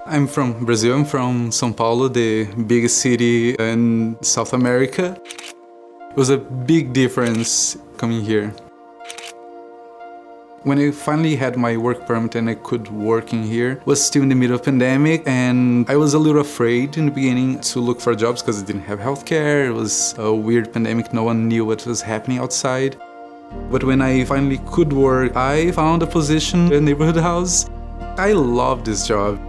I'm from Brazil. I'm from São Paulo, the biggest city in South America. It was a big difference coming here. When I finally had my work permit and I could work in here, it was still in the middle of pandemic, and I was a little afraid in the beginning to look for jobs because I didn't have healthcare. It was a weird pandemic. No one knew what was happening outside. But when I finally could work, I found a position in a neighborhood house. I love this job.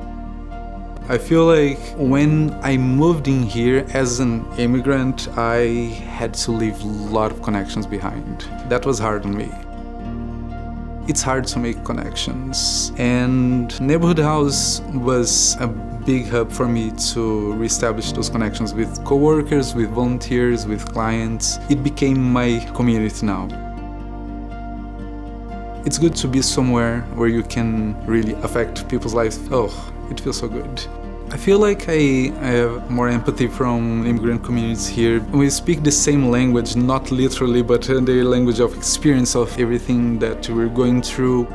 I feel like when I moved in here as an immigrant, I had to leave a lot of connections behind. That was hard on me. It's hard to make connections, and neighborhood house was a big hub for me to reestablish those connections with coworkers, with volunteers, with clients. It became my community now. It's good to be somewhere where you can really affect people's lives. Oh, it feels so good. I feel like I have more empathy from immigrant communities here. We speak the same language, not literally, but the language of experience of everything that we're going through.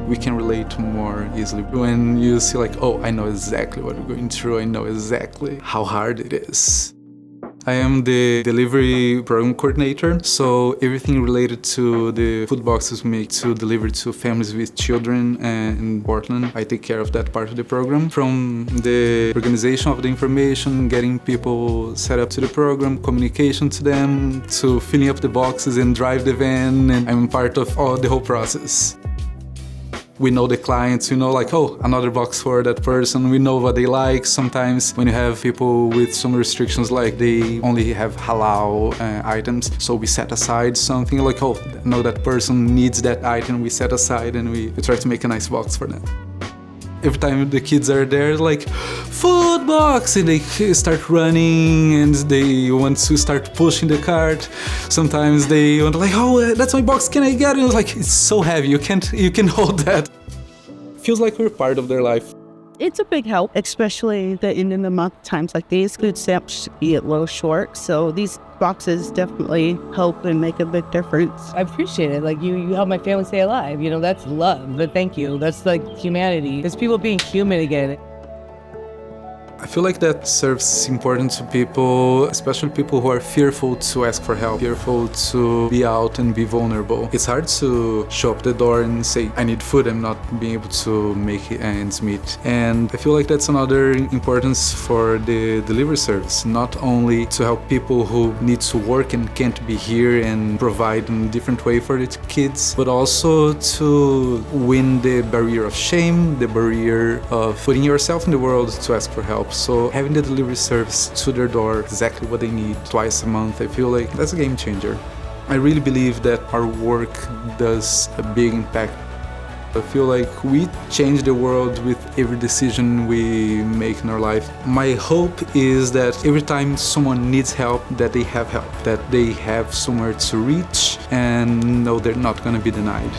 We can relate more easily. When you see like, oh, I know exactly what we're going through, I know exactly how hard it is. I am the delivery program coordinator, so everything related to the food boxes we make to deliver to families with children in Portland, I take care of that part of the program. From the organization of the information, getting people set up to the program, communication to them, to filling up the boxes and drive the van, and I'm part of the whole process. We know the clients, we know like, oh, another box for that person. We know what they like. Sometimes when you have people with some restrictions, like they only have halal items, so we set aside something like, oh, no, that person needs that item. We set aside and we try to make a nice box for them. Every time the kids are there, like, food box, and they start running and they want to start pushing the cart. Sometimes they want like, oh, that's my box, can I get it? And it's like, it's so heavy, you can hold that. Feels like we're part of their life. It's a big help, especially the end of the month times like these. Food stamps be a little short, so these boxes definitely help and make a big difference. I appreciate it. Like you help my family stay alive. You know, that's love. But thank you. That's like humanity. It's people being human again. I feel like that serves important to people, especially people who are fearful to ask for help, fearful to be out and be vulnerable. It's hard to show up the door and say, I need food, I'm not being able to make ends meet. And I feel like that's another importance for the delivery service, not only to help people who need to work and can't be here and provide in a different way for the kids, but also to win the barrier of shame, the barrier of putting yourself in the world to ask for help. So having the delivery service to their door, exactly what they need, twice a month, I feel like that's a game changer. I really believe that our work does a big impact. I feel like we change the world with every decision we make in our life. My hope is that every time someone needs help, that they have help, that they have somewhere to reach and know they're not going to be denied.